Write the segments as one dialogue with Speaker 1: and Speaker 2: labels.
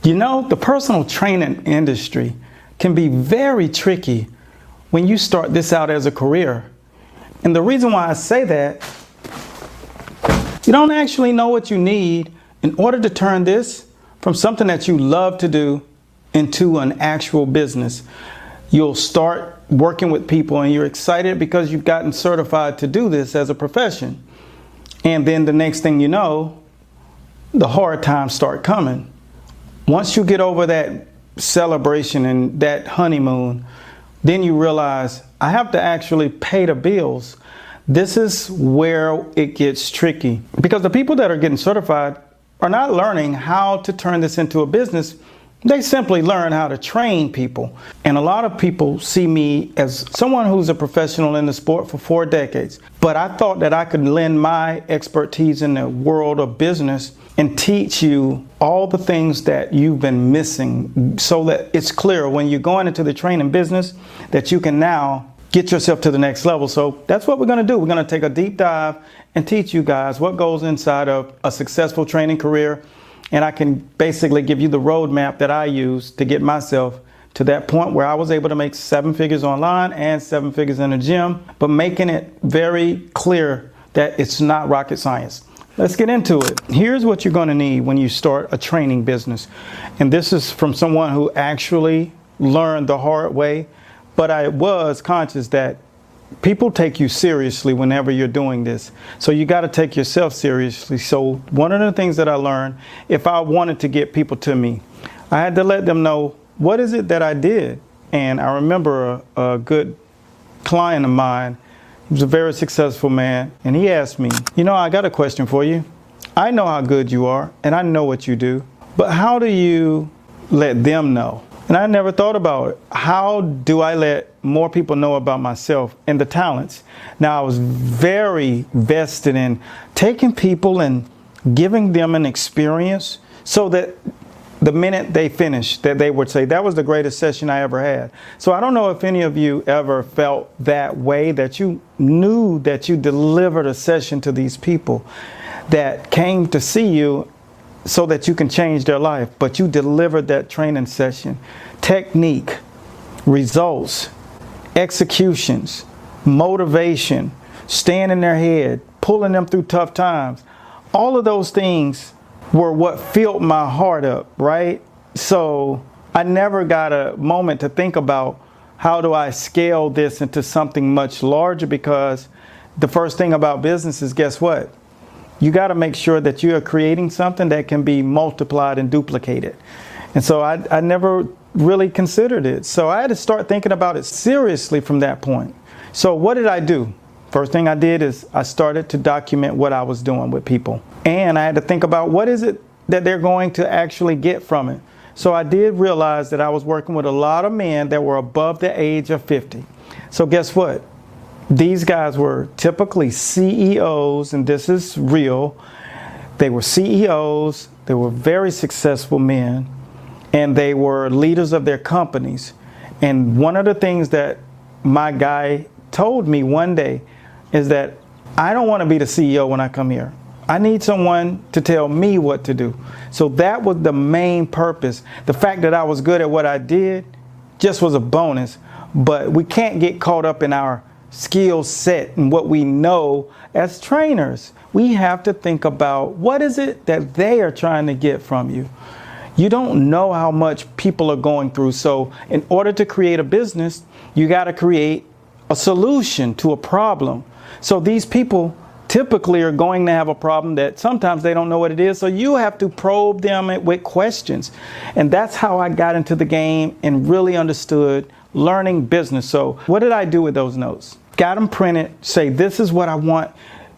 Speaker 1: You know, the personal training industry can be very tricky when you start this out as a career. And the reason why I say that, you don't actually know what you need in order to turn this from something that you love to do into an actual business. You'll start working with people and you're excited because you've gotten certified to do this as a profession. And then the next thing you know, the hard times start coming. Once you get over that celebration and that honeymoon, then you realize I have to actually pay the bills. This is where it gets tricky because the people that are getting certified are not learning how to turn this into a business. They simply learn how to train people. And a lot of people see me as someone who's a professional in the sport for 4 decades. But I thought that I could lend my expertise in the world of business and teach you all the things that you've been missing so that it's clear when you're going into the training business that you can now get yourself to the next level. So that's what we're going to do. We're going to take a deep dive and teach you guys what goes inside of a successful training career. And I can basically give you the roadmap that I use to get myself to that point where I was able to make 7 figures online and 7 figures in the gym, but making it very clear that it's not rocket science. Let's get into it. Here's what you're going to need when you start a training business. And this is from someone who actually learned the hard way, but I was conscious that people take you seriously whenever you're doing this. So you got to take yourself seriously. So one of the things that I learned, if I wanted to get people to me, I had to let them know what is it that I did. And I remember a good client of mine. He was a very successful man. And he asked me, you know, I got a question for you. I know how good you are and I know what you do, but how do you let them know? And I never thought about it. How do I let more people know about myself and the talents? Now, I was very vested in taking people and giving them an experience so that the minute they finish, that they would say, that was the greatest session I ever had. So I don't know if any of you ever felt that way, that you knew that you delivered a session to these people that came to see you so that you can change their life, but you delivered that training session. Technique, results, executions, motivation, staying in their head, pulling them through tough times. All of those things were what filled my heart up, right? So I never got a moment to think about how do I scale this into something much larger, because the first thing about business is, guess what? You got to make sure that you are creating something that can be multiplied and duplicated. And so I never really considered it. So I had to start thinking about it seriously from that point. So what did I do? First thing I did is I started to document what I was doing with people. And I had to think about what is it that they're going to actually get from it. So I did realize that I was working with a lot of men that were above the age of 50. So guess what? These guys were typically CEOs, and this is real. They were CEOs, they were very successful men, and they were leaders of their companies. And one of the things that my guy told me one day is that I don't want to be the CEO when I come here. I need someone to tell me what to do. So that was the main purpose. The fact that I was good at what I did just was a bonus, but we can't get caught up in our skill set and what we know as trainers. We have to think about what is it that they are trying to get from you. You don't know how much people are going through. So in order to create a business, you got to create a solution to a problem. So these people typically are going to have a problem that sometimes they don't know what it is. So you have to probe them with questions. And that's how I got into the game and really understood learning business. So what did I do with those notes? Got them printed, say this is what I want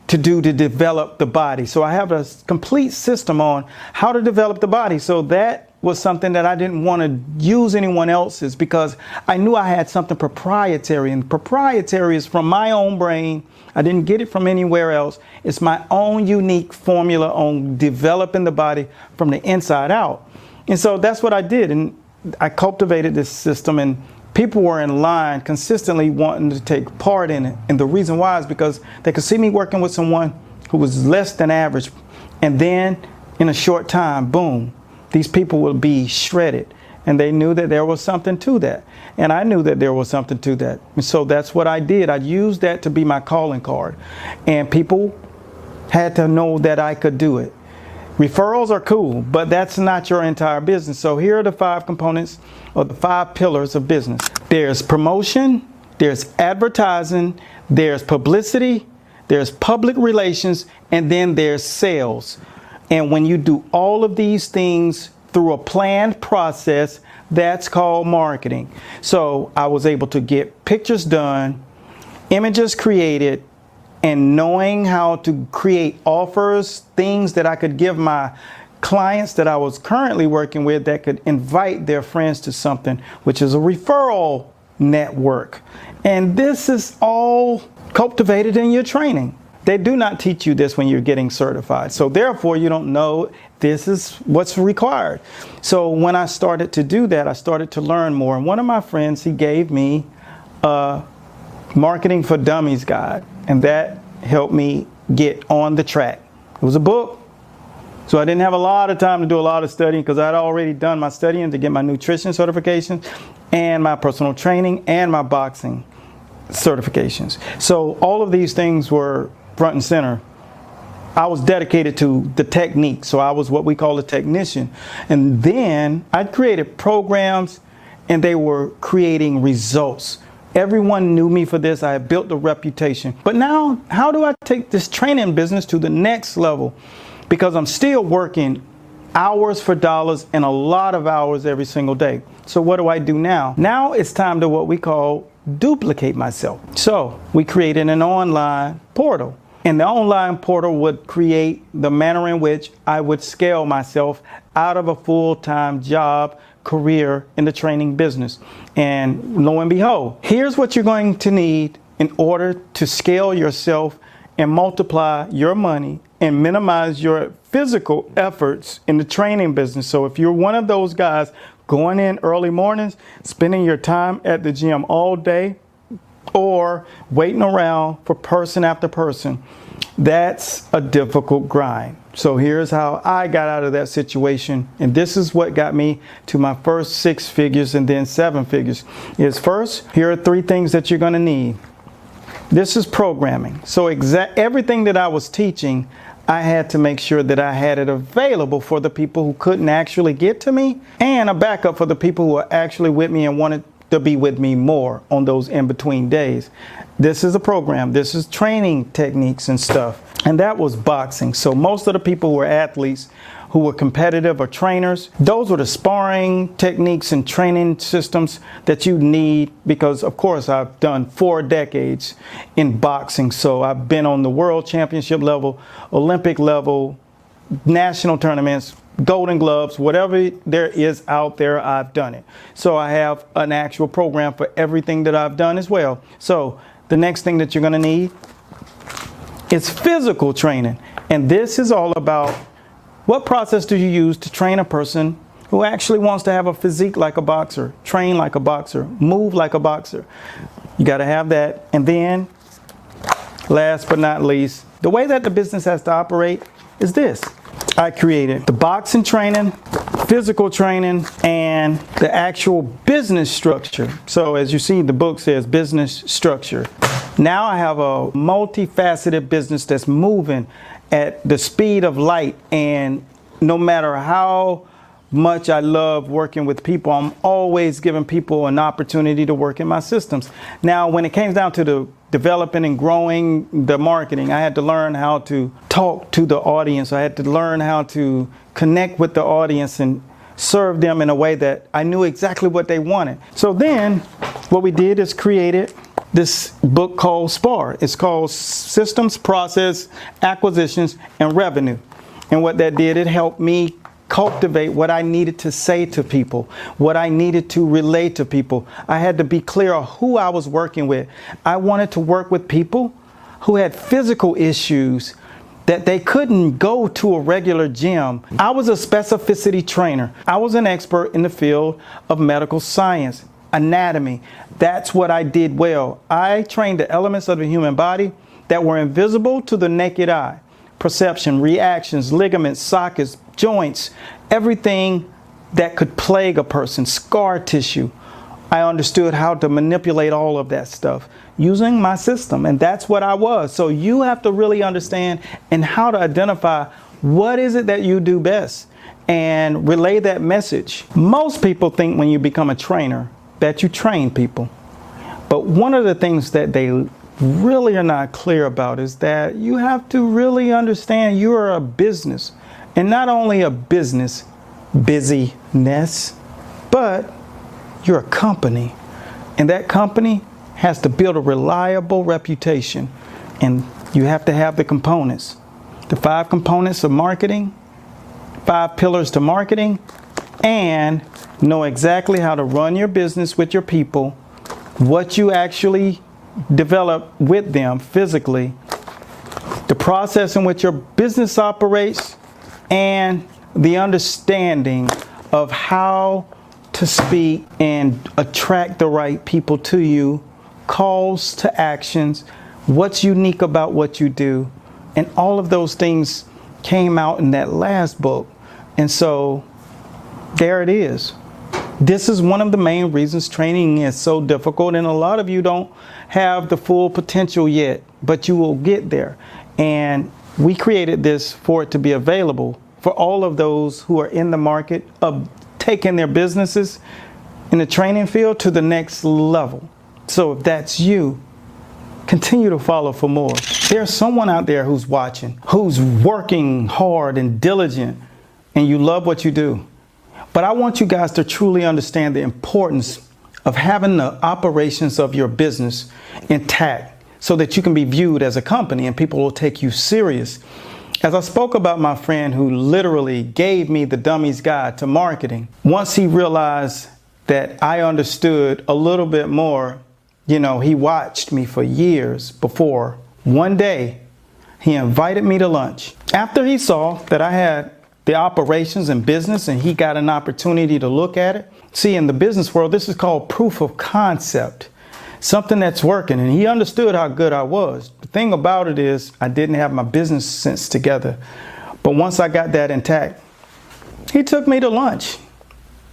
Speaker 1: to do to develop the body. So I have a complete system on how to develop the body. So that was something that I didn't want to use anyone else's, because I knew I had something proprietary, and proprietary is from my own brain. I didn't get it from anywhere else. It's my own unique formula on developing the body from the inside out. And so that's what I did. And I cultivated this system, and people were in line consistently wanting to take part in it. And the reason why is because they could see me working with someone who was less than average. And then in a short time, boom, these people will be shredded. And they knew that there was something to that. And I knew that there was something to that. And so that's what I did. I used that to be my calling card. And people had to know that I could do it. Referrals are cool, but that's not your entire business. So here are the 5 components, or the 5 pillars of business. There's promotion, there's advertising, there's publicity, there's public relations, and then there's sales. And when you do all of these things through a planned process, that's called marketing. So I was able to get pictures done, images created, and knowing how to create offers, things that I could give my clients that I was currently working with that could invite their friends to something, which is a referral network. And this is all cultivated in your training. They do not teach you this when you're getting certified. So therefore, you don't know this is what's required. So when I started to do that, I started to learn more. And one of my friends, he gave me a Marketing for Dummies guide. And that helped me get on the track. It was a book. So I didn't have a lot of time to do a lot of studying because I'd already done my studying to get my nutrition certification and my personal training and my boxing certifications. So all of these things were front and center. I was dedicated to the technique, so I was what we call a technician. And then I created programs, and they were creating results. Everyone knew me for this. I had built a reputation. But now, how do I take this training business to the next level? Because I'm still working hours for dollars and a lot of hours every single day. So what do I do now? Now it's time to what we call duplicate myself. So we created an online portal. And the online portal would create the manner in which I would scale myself out of a full-time job career in the training business. And lo and behold, here's what you're going to need in order to scale yourself and multiply your money and minimize your physical efforts in the training business. So if you're one of those guys going in early mornings, spending your time at the gym all day, or waiting around for person after person, that's a difficult grind. So here's how I got out of that situation. And this is what got me to my first 6 figures and then 7 figures. Is first, here are 3 things that you're going to need. This is programming. So everything that I was teaching, I had to make sure that I had it available for the people who couldn't actually get to me, and a backup for the people who were actually with me and wanted to be with me more on those in-between days. This is a program. This is training techniques and stuff. And that was boxing. So most of the people who were athletes who were competitive or trainers, those were the sparring techniques and training systems that you need, because of course I've done 4 decades in boxing. So I've been on the world championship level, Olympic level, national tournaments, Golden Gloves, whatever there is out there, I've done it. So I have an actual program for everything that I've done as well. So the next thing that you're going to need is physical training. And this is all about what process do you use to train a person who actually wants to have a physique like a boxer, train like a boxer, move like a boxer. You got to have that. And then last but not least, the way that the business has to operate is this. I created the boxing training, physical training, and the actual business structure. So as you see, the book says business structure. Now I have a multifaceted business that's moving at the speed of light, and no matter how much I love working with people, I'm always giving people an opportunity to work in my systems. Now, when it came down to the developing and growing the marketing, I had to learn how to talk to the audience. I had to learn how to connect with the audience and serve them in a way that I knew exactly what they wanted. So then what we did is created this book called SPAR. It's called Systems, Process, Acquisitions, and Revenue. And what that did, it helped me cultivate what I needed to say to people, what I needed to relate to people. I had to be clear on who I was working with. I wanted to work with people who had physical issues that they couldn't go to a regular gym. I was a specificity trainer. I was an expert in the field of medical science, anatomy. That's what I did well. I trained the elements of the human body that were invisible to the naked eye. Perception, reactions, ligaments, sockets, joints, everything that could plague a person, scar tissue. I understood how to manipulate all of that stuff using my system, and that's what I was. So you have to really understand and how to identify what is it that you do best and relay that message. Most people think when you become a trainer that you train people, but one of the things that they really are not clear about is that you have to really understand you are a business, and not only a business, busyness, but you're a company, and that company has to build a reliable reputation, and you have to have the components, the 5 components of marketing, 5 pillars to marketing, and know exactly how to run your business with your people, what you actually develop with them physically, the process in which your business operates, and the understanding of how to speak and attract the right people to you, calls to actions, what's unique about what you do. And all of those things came out in that last book. And so there it is. This is one of the main reasons training is so difficult, and a lot of you don't have the full potential yet, but you will get there. And we created this for it to be available for all of those who are in the market of taking their businesses in the training field to the next level. So if that's you, continue to follow for more. There's someone out there who's watching, who's working hard and diligent, and you love what you do. But I want you guys to truly understand the importance of having the operations of your business intact so that you can be viewed as a company and people will take you serious. As I spoke about my friend who literally gave me the dummy's guide to marketing, once he realized that I understood a little bit more, he watched me for years before. One day, he invited me to lunch. After he saw that I had the operations and business and he got an opportunity to look at it. See, in the business world, this is called proof of concept, something that's working. And he understood how good I was. The thing about it is I didn't have my business sense together. But once I got that intact, he took me to lunch,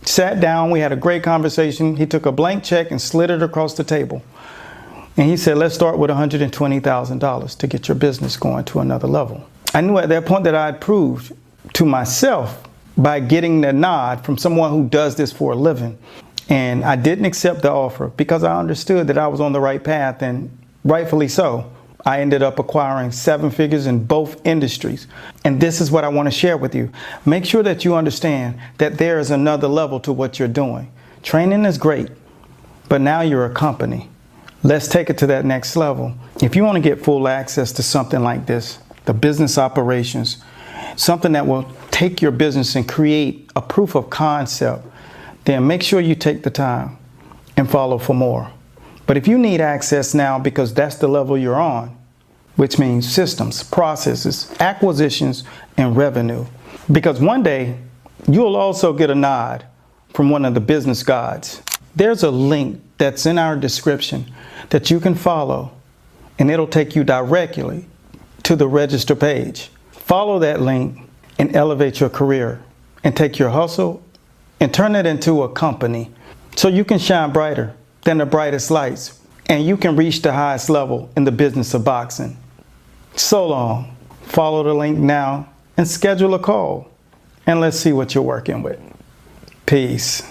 Speaker 1: sat down. We had a great conversation. He took a blank check and slid it across the table. And he said, let's start with $120,000 to get your business going to another level. I knew at that point that I had proved to myself by getting the nod from someone who does this for a living. And I didn't accept the offer because I understood that I was on the right path, and rightfully so. I ended up acquiring 7 figures in both industries. And this is what I want to share with you. Make sure that you understand that there is another level to what you're doing. Training is great, but now you're a company. Let's take it to that next level. If you want to get full access to something like this, the business operations, something that will take your business and create a proof of concept, then make sure you take the time and follow for more. But if you need access now because that's the level you're on, which means systems, processes, acquisitions, and revenue, because one day you'll also get a nod from one of the business gods. There's a link that's in our description that you can follow, and it'll take you directly to the register page. Follow that link and elevate your career and take your hustle and turn it into a company so you can shine brighter than the brightest lights and you can reach the highest level in the business of boxing. So long. Follow the link now and schedule a call, and let's see what you're working with. Peace.